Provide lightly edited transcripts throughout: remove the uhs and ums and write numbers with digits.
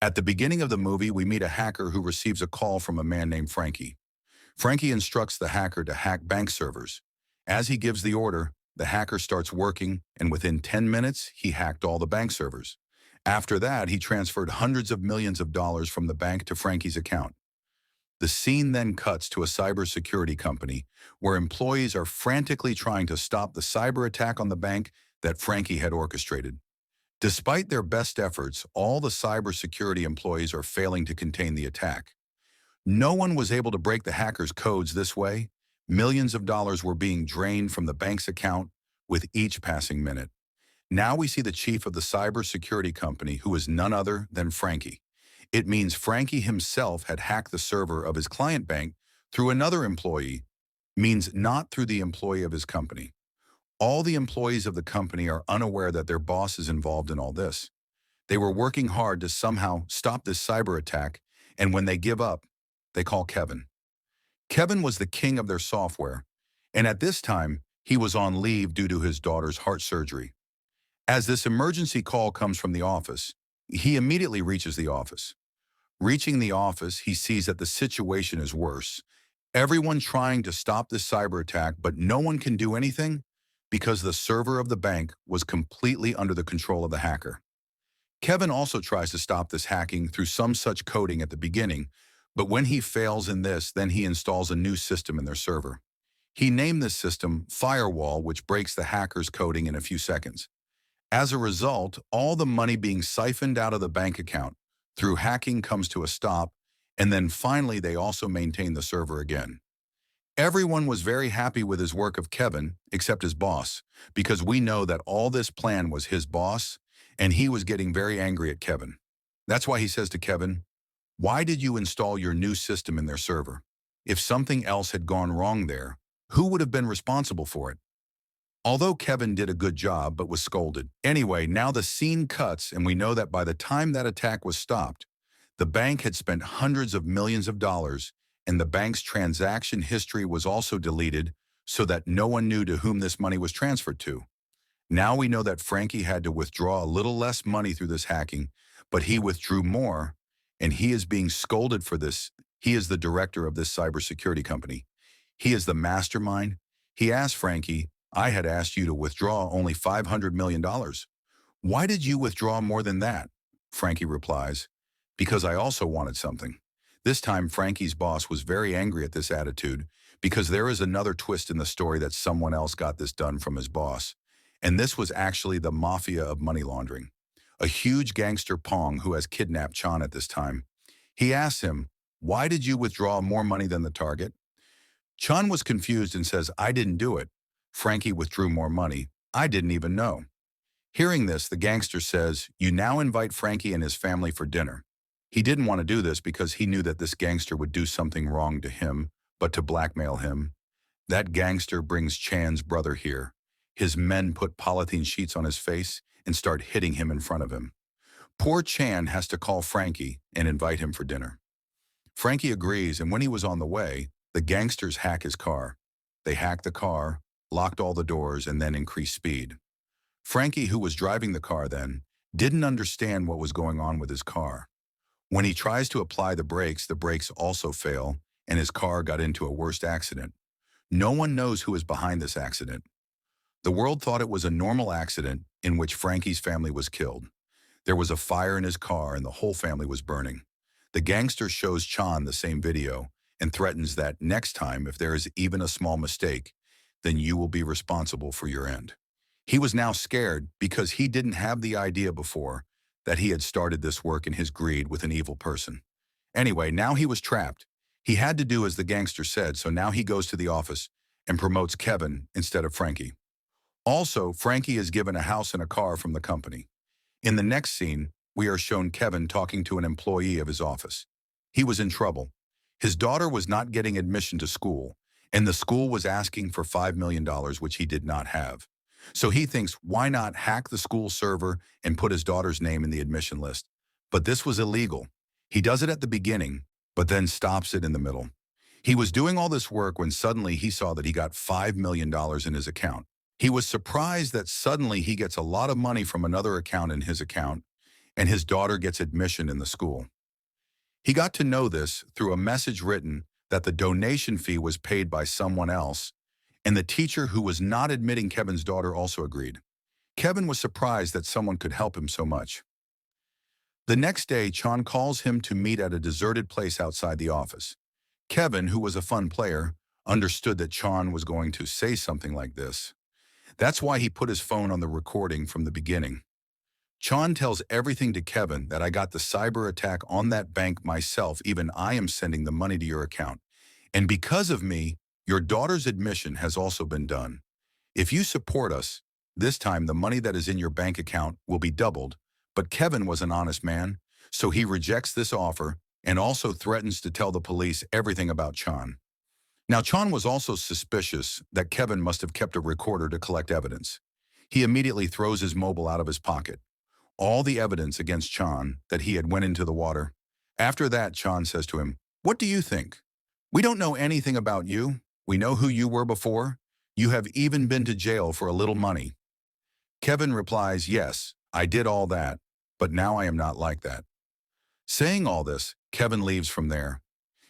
At the beginning of the movie, we meet a hacker who receives a call from a man named Frankie. Frankie instructs the hacker to hack bank servers. As he gives the order, the hacker starts working, and within 10 minutes, he hacked all the bank servers. After that, he transferred hundreds of millions of dollars from the bank to Frankie's account. The scene then cuts to a cybersecurity company where employees are frantically trying to stop the cyber attack on the bank that Frankie had orchestrated. Despite their best efforts, all the cybersecurity employees are failing to contain the attack. No one was able to break the hackers' codes this way. Millions of dollars were being drained from the bank's account with each passing minute. Now we see the chief of the cybersecurity company, who is none other than Frankie. It means Frankie himself had hacked the server of his client bank through another employee, means not through the employee of his company. All the employees of the company are unaware that their boss is involved in all this. They were working hard to somehow stop this cyber attack, and when they give up, they call Kevin. Kevin was the king of their software, and at this time, he was on leave due to his daughter's heart surgery. As this emergency call comes from the office, he immediately reaches the office. Reaching the office, he sees that the situation is worse. Everyone trying to stop this cyber attack, but no one can do anything because the server of the bank was completely under the control of the hacker. Kevin also tries to stop this hacking through some such coding at the beginning, but when he fails in this, then he installs a new system in their server. He named this system Firewall, which breaks the hacker's coding in a few seconds. As a result, all the money being siphoned out of the bank account through hacking comes to a stop, and then finally they also maintain the server again. Everyone was very happy with his work of Kevin, except his boss, because we know that all this plan was his boss, and he was getting very angry at Kevin. That's why he says to Kevin, "Why did you install your new system in their server? If something else had gone wrong there, who would have been responsible for it?" Although Kevin did a good job but was scolded. Anyway, now the scene cuts, and we know that by the time that attack was stopped, the bank had spent hundreds of millions of dollars, and the bank's transaction history was also deleted so that no one knew to whom this money was transferred to. Now we know that Frankie had to withdraw a little less money through this hacking, but he withdrew more, and he is being scolded for this. He is the director of this cybersecurity company. He is the mastermind. He asked Frankie, "I had asked you to withdraw only $500 million. Why did you withdraw more than that?" Frankie replies, "Because I also wanted something." This time, Frankie's boss was very angry at this attitude because there is another twist in the story that someone else got this done from his boss. And this was actually the mafia of money laundering. A huge gangster Pong who has kidnapped Chan at this time. He asks him, "Why did you withdraw more money than the target?" Chan was confused and says, "I didn't do it. Frankie withdrew more money. I didn't even know." Hearing this, the gangster says, "You now invite Frankie and his family for dinner." He didn't want to do this because he knew that this gangster would do something wrong to him, but to blackmail him. That gangster brings Chan's brother here. His men put polythene sheets on his face and start hitting him in front of him. Poor Chan has to call Frankie and invite him for dinner. Frankie agrees, and when he was on the way, the gangsters hack his car. They hacked the car, locked all the doors, and then increased speed. Frankie, who was driving the car then, didn't understand what was going on with his car. When he tries to apply the brakes also fail, and his car got into a worse accident. No one knows who is behind this accident. The world thought it was a normal accident in which Frankie's family was killed. There was a fire in his car and the whole family was burning. The gangster shows Chan the same video and threatens that next time, if there is even a small mistake, then you will be responsible for your end. He was now scared because he didn't have the idea before that he had started this work in his greed with an evil person. Anyway, now he was trapped. He had to do as the gangster said, so now he goes to the office and promotes Kevin instead of Frankie. Also, Frankie is given a house and a car from the company. In the next scene, we are shown Kevin talking to an employee of his office. He was in trouble. His daughter was not getting admission to school, and the school was asking for $5 million, which he did not have. So he thinks, why not hack the school server and put his daughter's name in the admission list? But this was illegal. He does it at the beginning, but then stops it in the middle. He was doing all this work when suddenly he saw that he got $5 million in his account. He was surprised that suddenly he gets a lot of money from another account in his account, and his daughter gets admission in the school. He got to know this through a message written that the donation fee was paid by someone else, and the teacher who was not admitting Kevin's daughter also agreed. Kevin was surprised that someone could help him so much. The next day, Cheang calls him to meet at a deserted place outside the office. Kevin, who was a fun player, understood that Cheang was going to say something like this. That's why he put his phone on the recording from the beginning. Cheang tells everything to Kevin that I got the cyber attack on that bank myself, even I am sending the money to your account. And because of me, your daughter's admission has also been done. If you support us, this time the money that is in your bank account will be doubled. But Kevin was an honest man, so he rejects this offer and also threatens to tell the police everything about Cheang. Now, Cheang was also suspicious that Kevin must have kept a recorder to collect evidence. He immediately throws his mobile out of his pocket. All the evidence against Cheang that he had went into the water. After that, Cheang says to him, "What do you think? We don't know anything about you. We know who you were before. You have even been to jail for a little money." Kevin replies, "Yes, I did all that, but now I am not like that." Saying all this, Kevin leaves from there.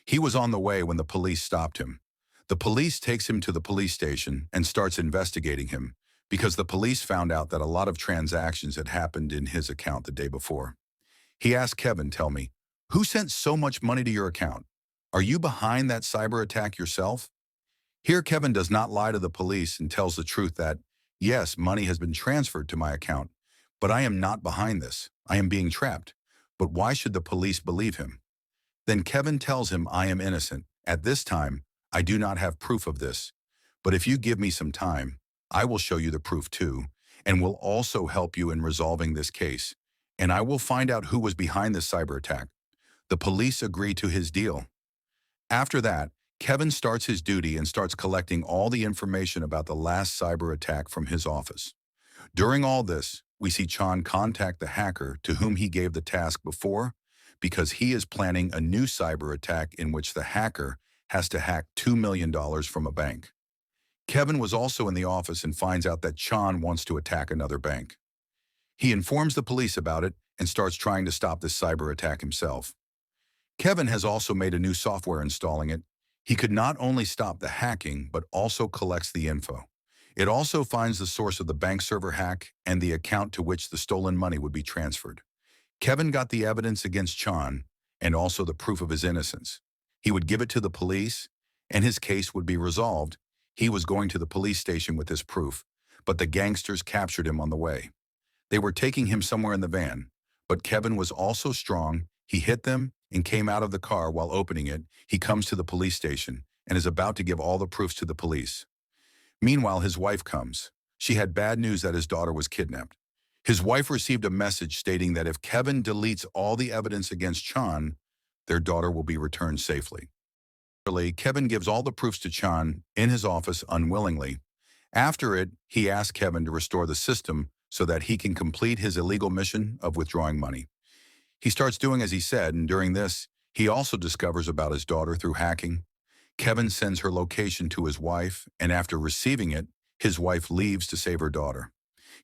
He was on the way when the police stopped him. The police takes him to the police station and starts investigating him because the police found out that a lot of transactions had happened in his account the day before. He asked Kevin, "Tell me, who sent so much money to your account? Are you behind that cyber attack yourself?" Here, Kevin does not lie to the police and tells the truth that, yes, money has been transferred to my account, but I am not behind this. I am being trapped. But why should the police believe him? Then Kevin tells him, "I am innocent. At this time, I do not have proof of this. But if you give me some time, I will show you the proof too, and will also help you in resolving this case. And I will find out who was behind this cyber attack." The police agree to his deal. After that, Kevin starts his duty and starts collecting all the information about the last cyber attack from his office. During all this, we see Cheang contact the hacker to whom he gave the task before, because he is planning a new cyber attack in which the hacker has to hack $2 million from a bank. Kevin was also in the office and finds out that Cheang wants to attack another bank. He informs the police about it and starts trying to stop this cyber attack himself. Kevin has also made a new software installing it. He could not only stop the hacking, but also collects the info. It also finds the source of the bank server hack and the account to which the stolen money would be transferred. Kevin got the evidence against Cheang and also the proof of his innocence. He would give it to the police, and his case would be resolved. He was going to the police station with this proof, but the gangsters captured him on the way. They were taking him somewhere in the van, but Kevin was also strong. He hit them and came out of the car. While opening it, he comes to the police station and is about to give all the proofs to the police. Meanwhile, his wife comes. She had bad news that his daughter was kidnapped. His wife received a message stating that if Kevin deletes all the evidence against Cheang, their daughter will be returned safely. Kevin gives all the proofs to Cheang in his office unwillingly. After it, he asks Kevin to restore the system so that he can complete his illegal mission of withdrawing money. He starts doing as he said, and during this, he also discovers about his daughter through hacking. Kevin sends her location to his wife, and after receiving it, his wife leaves to save her daughter.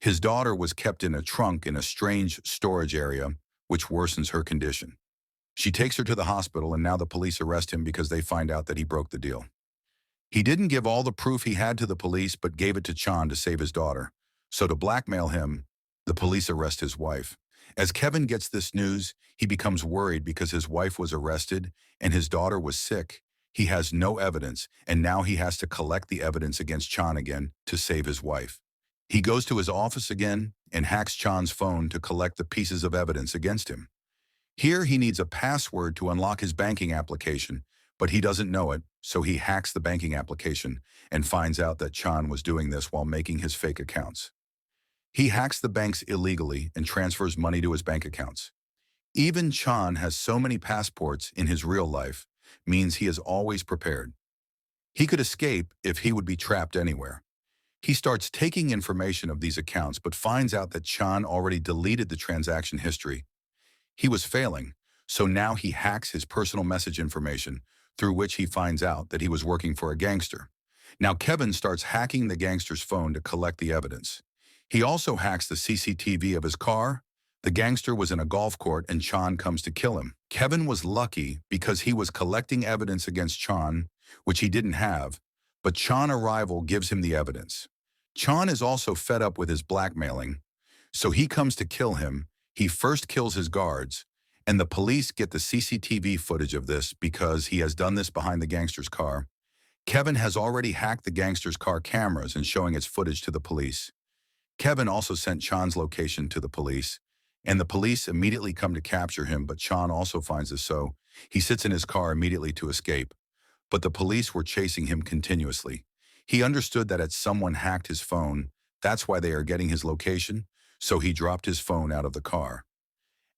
His daughter was kept in a trunk in a strange storage area, which worsens her condition. She takes her to the hospital, and now the police arrest him because they find out that he broke the deal. He didn't give all the proof he had to the police, but gave it to Cheang to save his daughter. So to blackmail him, the police arrest his wife. As Kevin gets this news, he becomes worried because his wife was arrested and his daughter was sick. He has no evidence, and now he has to collect the evidence against Cheang again to save his wife. He goes to his office again and hacks Cheang's phone to collect the pieces of evidence against him. Here he needs a password to unlock his banking application, but he doesn't know it, so he hacks the banking application and finds out that Cheang was doing this while making his fake accounts. He hacks the banks illegally and transfers money to his bank accounts. Even Cheang has so many passports in his real life, means he is always prepared. He could escape if he would be trapped anywhere. He starts taking information of these accounts but finds out that Cheang already deleted the transaction history. He was failing, so now he hacks his personal message information, through which he finds out that he was working for a gangster. Now Kevin starts hacking the gangster's phone to collect the evidence. He also hacks the CCTV of his car. The gangster was in a golf court and Cheang comes to kill him. Kevin was lucky because he was collecting evidence against Cheang, which he didn't have, but Cheang's arrival gives him the evidence. Cheang is also fed up with his blackmailing, so he comes to kill him. He first kills his guards, and the police get the CCTV footage of this because he has done this behind the gangster's car. Kevin has already hacked the gangster's car cameras and showing its footage to the police. Kevin also sent Cheang's location to the police, and the police immediately come to capture him, but Cheang also finds this, so he sits in his car immediately to escape. But the police were chasing him continuously. He understood that someone hacked his phone, that's why they are getting his location, so he dropped his phone out of the car.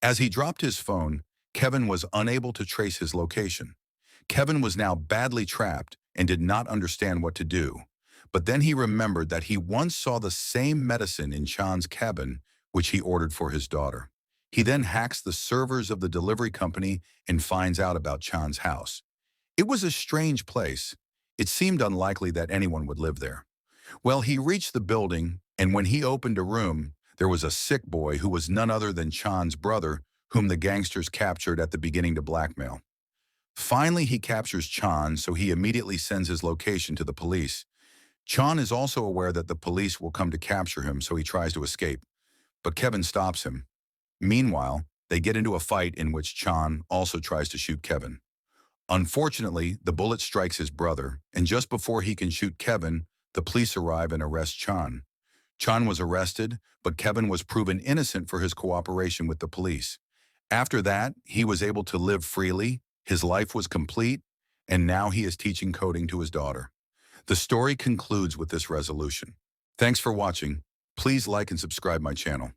As he dropped his phone, Kevin was unable to trace his location. Kevin was now badly trapped and did not understand what to do. But then he remembered that he once saw the same medicine in Cheang's cabin, which he ordered for his daughter. He then hacks the servers of the delivery company and finds out about Cheang's house. It was a strange place. It seemed unlikely that anyone would live there. Well, he reached the building, and when he opened a room, there was a sick boy who was none other than Cheang's brother, whom the gangsters captured at the beginning to blackmail. Finally, he captures Cheang, so he immediately sends his location to the police. Cheang is also aware that the police will come to capture him, so he tries to escape. But Kevin stops him. Meanwhile, they get into a fight in which Cheang also tries to shoot Kevin. Unfortunately, the bullet strikes his brother, and just before he can shoot Kevin, the police arrive and arrest Cheang. Cheang was arrested, but Kevin was proven innocent for his cooperation with the police. After that, he was able to live freely, his life was complete, and now he is teaching coding to his daughter. The story concludes with this resolution. Thanks for watching. Please like and subscribe my channel.